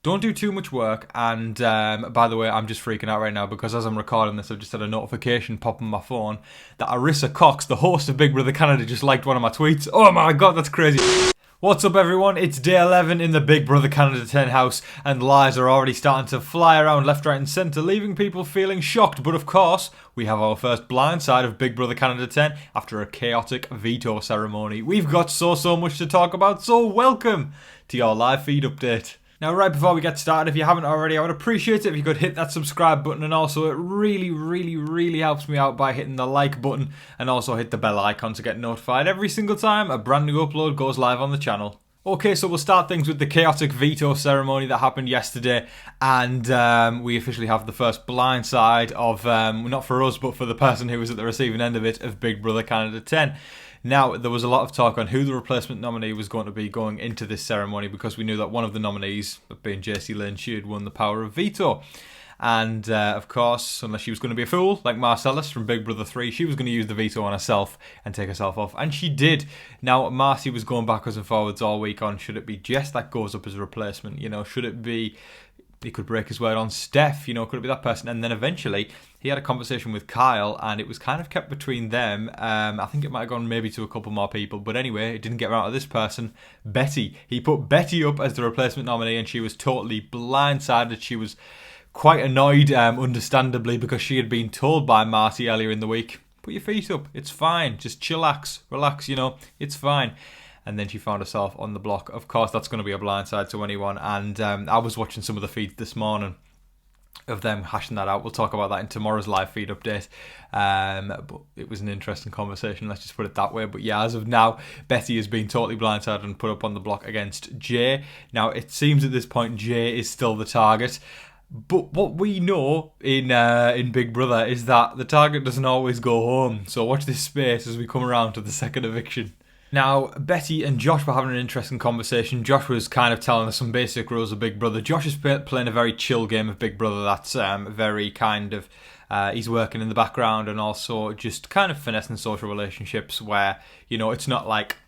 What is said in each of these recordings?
Don't do too much work. And by the way, I'm just freaking out right now because as I'm recording this, I've just had a notification pop on my phone that Arissa Cox, the host of Big Brother Canada, just liked one of my tweets. Oh my god, that's crazy. What's up, everyone? It's day 11 in the Big Brother Canada 10 house, and lies are already starting to fly around left, right, and centre, leaving people feeling shocked. But of course, we have our first blindside of Big Brother Canada 10 after a chaotic veto ceremony. We've got so much to talk about, so welcome to your live feed update. Now, right before we get started, if you haven't already, I would appreciate it if you could hit that subscribe button, and also it really helps me out by hitting the like button, and also hit the bell icon to get notified every single time a brand new upload goes live on the channel. Okay, so we'll start things with the chaotic veto ceremony that happened yesterday, and we officially have the first blindside of, not for us, but for the person who was at the receiving end of it, of Big Brother Canada 10. Now, there was a lot of talk on who the replacement nominee was going to be going into this ceremony, because we knew that one of the nominees, being Jacey-Lynne, she had won the power of veto. And, of course, unless she was going to be a fool, like Marcellus from Big Brother 3, she was going to use the veto on herself and take herself off. And she did. Now, Marcy was going backwards and forwards all week on, should it be Jess that goes up as a replacement? You know, should it be... He could break his word on Steph, you know, could it be that person? And then eventually he had a conversation with Kyle, and it was kind of kept between them. I think it might have gone maybe to a couple more people, but anyway, it didn't get around to this person, Betty. He put Betty up as the replacement nominee, and she was totally blindsided. She was quite annoyed, understandably, because she had been told by Marty earlier in the week, put your feet up, it's fine, just chillax, relax, you know, it's fine. And then she found herself on the block. Of course, that's going to be a blindside to anyone. And I was watching some of the feeds this morning of them hashing that out. We'll talk about that in tomorrow's live feed update. But it was an interesting conversation, let's just put it that way. But yeah, as of now, Betty has been totally blindsided and put up on the block against Jay. Now, it seems at this point Jay is still the target. But what we know in Big Brother is that the target doesn't always go home. So watch this space as we come around to the second eviction. Now, Betty and Josh were having an interesting conversation. Josh was kind of telling us some basic rules of Big Brother. Josh is playing a very chill game of Big Brother that's very kind of... he's working in the background and also just kind of finessing social relationships where, you know, it's not like...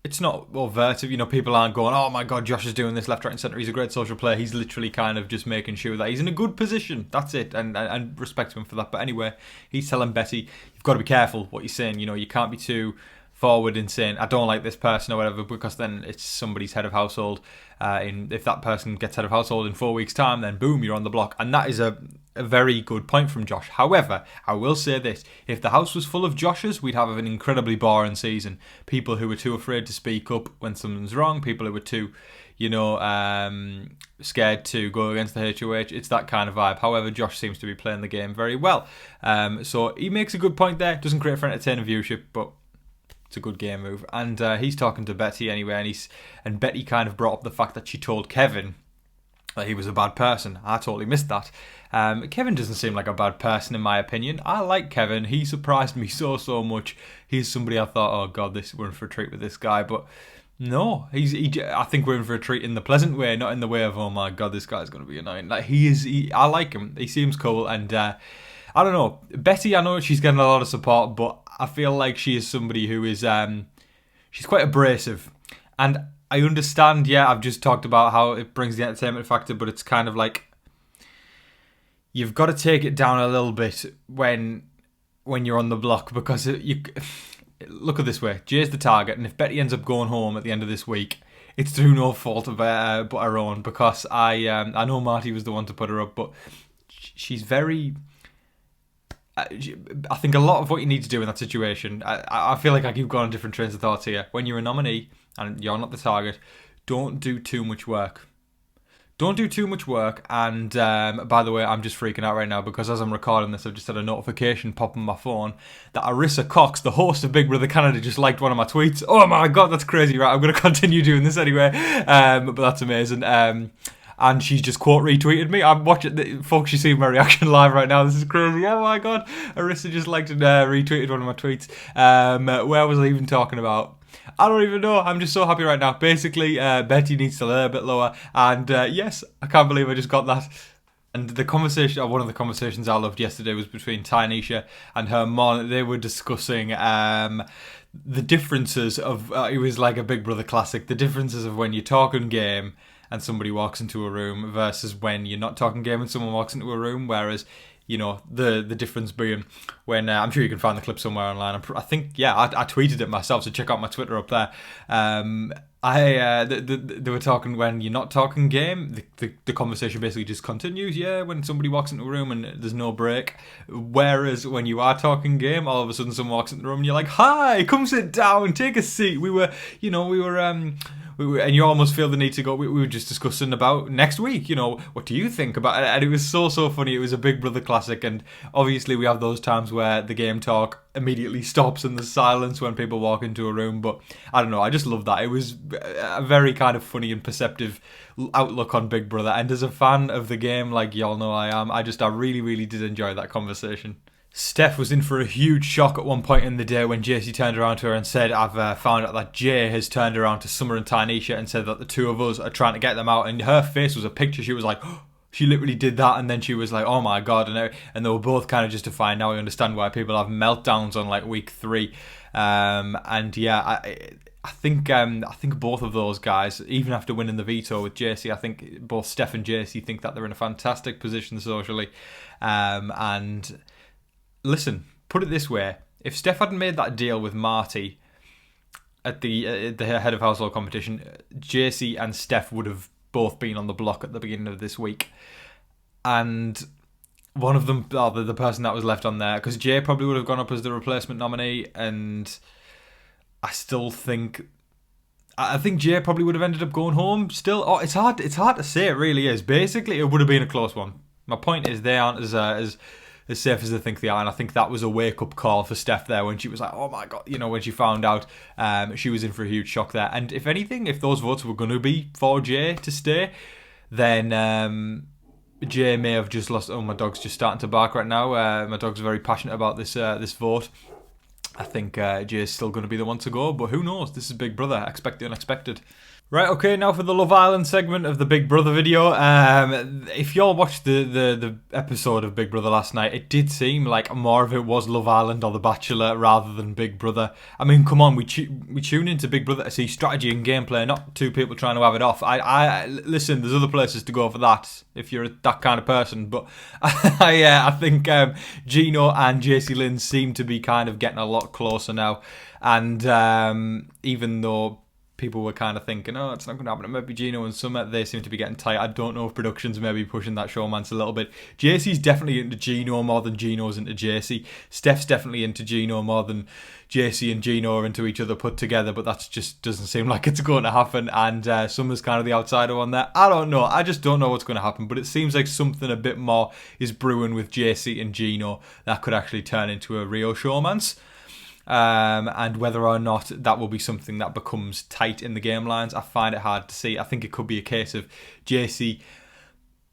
It's not overt, you know, people aren't going, oh my god, Josh is doing this left, right and centre, he's a great social player. He's literally kind of just making sure that he's in a good position. That's it, and respect him for that. But anyway, he's telling Betty, you've got to be careful what you're saying. You know, you can't be too forward in saying, I don't like this person or whatever, because then it's somebody's head of household. If that person gets head of household in 4 weeks' time, then boom, you're on the block. And that is a very good point from Josh. However, I will say this, if the house was full of Joshes, we'd have an incredibly boring season. People who were too afraid to speak up when something's wrong, people who were too, you know, scared to go against the HOH. It's that kind of vibe. However, Josh seems to be playing the game very well. So he makes a good point there. Doesn't create for entertaining viewership, but it's a good game move. And he's talking to Betty anyway, and Betty kind of brought up the fact that she told Kevin that he was a bad person. I totally missed that. Kevin doesn't seem like a bad person in my opinion. I like Kevin. He surprised me so much. He's somebody I thought, oh god, we're in for a treat with this guy. But no, I think we're in for a treat in the pleasant way, not in the way of, oh my god, this guy's going to be annoying. Like I like him. He seems cool, and I don't know. Betty, I know she's getting a lot of support, but I feel like she is somebody who is, she's quite abrasive. And I understand, yeah, I've just talked about how it brings the entertainment factor, but it's kind of like, you've got to take it down a little bit when you're on the block, because look at it this way, Jay's the target, and if Betty ends up going home at the end of this week, it's through no fault of but her own, because I know Marty was the one to put her up, but she's very... I think a lot of what you need to do in that situation, I feel like I keep going on different trains of thoughts here. When you're a nominee and you're not the target, don't do too much work. Don't do too much work. And by the way, I'm just freaking out right now because as I'm recording this, I've just had a notification pop on my phone that Arissa Cox, the host of Big Brother Canada, just liked one of my tweets. Oh my god, that's crazy. Right, I'm going to continue doing this anyway. But that's amazing. And she's just quote retweeted me. I'm watching, folks, you see my reaction live right now. This is crazy. Oh my god, Arissa just liked and retweeted one of my tweets. Where was I even talking about? I don't even know. I'm just so happy right now. Basically, Betty needs to lay a bit lower. And yes, I can't believe I just got that. And the conversation, or one of the conversations I loved yesterday was between Tynesha and her mom. They were discussing the differences of, it was like a Big Brother classic, the differences of when you're talking game and somebody walks into a room versus when you're not talking game and someone walks into a room. Whereas, you know, the difference being when I'm sure you can find the clip somewhere online. I think, yeah, I tweeted it myself, so check out my Twitter up there. They were talking when you're not talking game, the conversation basically just continues. Yeah, when somebody walks into a room and there's no break. Whereas when you are talking game, all of a sudden someone walks into the room and you're like, "Hi, come sit down, take a seat." We were, and you almost feel the need to go. We were just discussing about next week. You know, what do you think about it? And it was so funny. It was a Big Brother classic, and obviously we have those times where the game talk immediately stops and there's silence when people walk into a room. But I don't know. I just love that. It was a very kind of funny and perceptive outlook on Big Brother. And as a fan of the game, like y'all know I am, I really, really did enjoy that conversation. Steph was in for a huge shock at one point in the day when Jacey turned around to her and said, "I've found out that Jay has turned around to Summer and Tynesha and said that the two of us are trying to get them out." And her face was a picture. She was like, she literally did that, and then she was like, "Oh my god!" And they were both kind of justifying. Now I understand why people have meltdowns on like week 3. And yeah, I think both of those guys, even after winning the veto with Jacey, I think both Steph and Jacey think that they're in a fantastic position socially, and. Listen, put it this way. If Steph hadn't made that deal with Marty at the head of household competition, Jacey and Steph would have both been on the block at the beginning of this week. And one of them, the person that was left on there, because Jay probably would have gone up as the replacement nominee, and I think Jay probably would have ended up going home still. Oh, it's hard to say, it really is. Basically, it would have been a close one. My point is they aren't as safe as they think they are, and I think that was a wake-up call for Steph there when she was like, "Oh my god," you know, when she found out, she was in for a huge shock there. And if anything, if those votes were going to be for Jay to stay, then Jay may have just lost. Oh, my dog's just starting to bark right now. My dog's very passionate about this vote. I think Jay's still going to be the one to go, but who knows? This is Big Brother. Expect the unexpected. Right, okay, now for the Love Island segment of the Big Brother video. If y'all watched the episode of Big Brother last night, it did seem like more of it was Love Island or The Bachelor rather than Big Brother. I mean, come on, we tune into Big Brother to see strategy and gameplay, not two people trying to have it off. I listen, there's other places to go for that if you're that kind of person, but I think Gino and Jacey-Lynne seem to be kind of getting a lot closer now, and even though people were kind of thinking, "Oh, it's not going to happen," maybe Gino and Summer, they seem to be getting tight. I don't know if production's maybe pushing that showmance a little bit. Jacey's definitely into Gino more than Gino's into Jacey. Steph's definitely into Gino more than Jacey and Gino are into each other put together, but that just doesn't seem like it's going to happen. And Summer's kind of the outsider on there. I don't know. I just don't know what's going to happen, but it seems like something a bit more is brewing with Jacey and Gino that could actually turn into a real showmance. And whether or not that will be something that becomes tight in the game lines, I find it hard to see. I think it could be a case of Jacey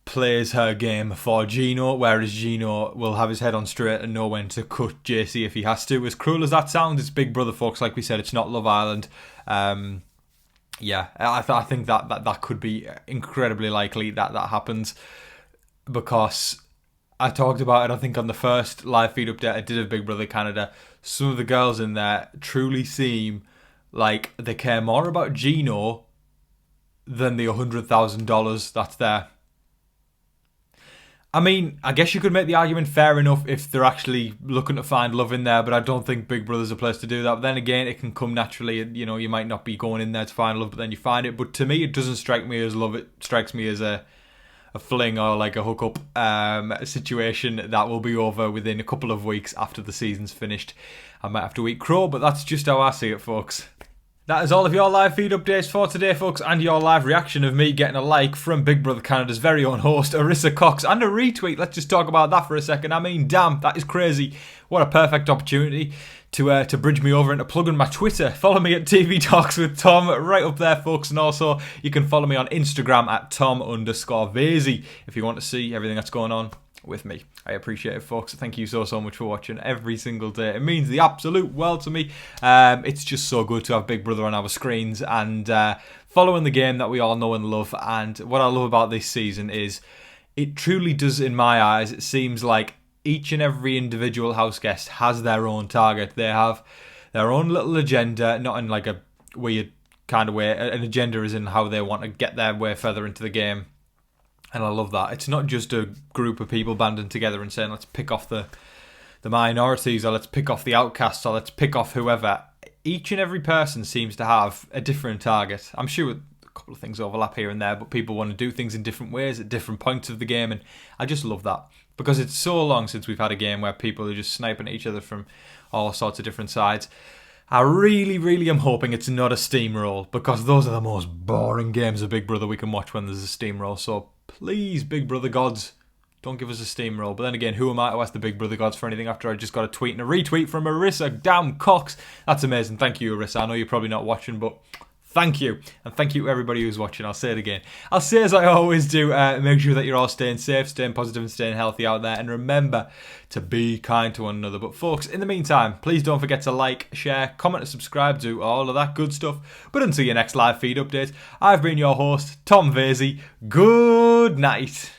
plays her game for Gino, whereas Gino will have his head on straight and know when to cut Jacey if he has to. As cruel as that sounds, it's Big Brother, folks. Like we said, it's not Love Island. Yeah, I think that could be incredibly likely that happens, because I talked about it, I think, on the first live feed update I did of Big Brother Canada. Some of the girls in there truly seem like they care more about Gino than the $100,000 that's there. I mean, I guess you could make the argument fair enough if they're actually looking to find love in there, but I don't think Big Brother's a place to do that. But then again, it can come naturally. You know, you might not be going in there to find love, but then you find it. But to me, it doesn't strike me as love. It strikes me as a fling or like a hookup situation that will be over within a couple of weeks after the season's finished. I might have to eat crow, but that's just how I see it, folks. That is all of your live feed updates for today, folks, and your live reaction of me getting a like from Big Brother Canada's very own host, Arissa Cox, and a retweet. Let's just talk about that for a second. I mean, damn, that is crazy. What a perfect opportunity to bridge me over into plugging my Twitter. Follow me at TV Talks with Tom right up there, folks, and also you can follow me on Instagram at Tom_Vasey if you want to see everything that's going on with me. I appreciate it, folks. Thank you so much for watching every single day. It means the absolute world to me. It's just so good to have Big Brother on our screens and following the game that we all know and love. And what I love about this season is it truly does, in my eyes, it seems like each and every individual house guest has their own target. They have their own little agenda, not in like a weird kind of way. An agenda is in how they want to get their way further into the game. And I love that. It's not just a group of people banding together and saying, let's pick off the minorities, or let's pick off the outcasts, or let's pick off whoever. Each and every person seems to have a different target. I'm sure a couple of things overlap here and there, but people want to do things in different ways at different points of the game, and I just love that. Because it's so long since we've had a game where people are just sniping at each other from all sorts of different sides. I really, really am hoping it's not a steamroll, because those are the most boring games of Big Brother we can watch when there's a steamroll. So please, Big Brother gods, don't give us a steamroll. But then again, who am I to ask the Big Brother gods for anything after I just got a tweet and a retweet from Arissa damn Cox? That's amazing. Thank you, Arissa. I know you're probably not watching, but thank you. And thank you to everybody who's watching. I'll say it again. I'll say as I always do, make sure that you're all staying safe, staying positive and staying healthy out there. And remember to be kind to one another. But folks, in the meantime, please don't forget to like, share, comment and subscribe, do all of that good stuff. But until your next live feed update, I've been your host, Tom Vasey. Good night.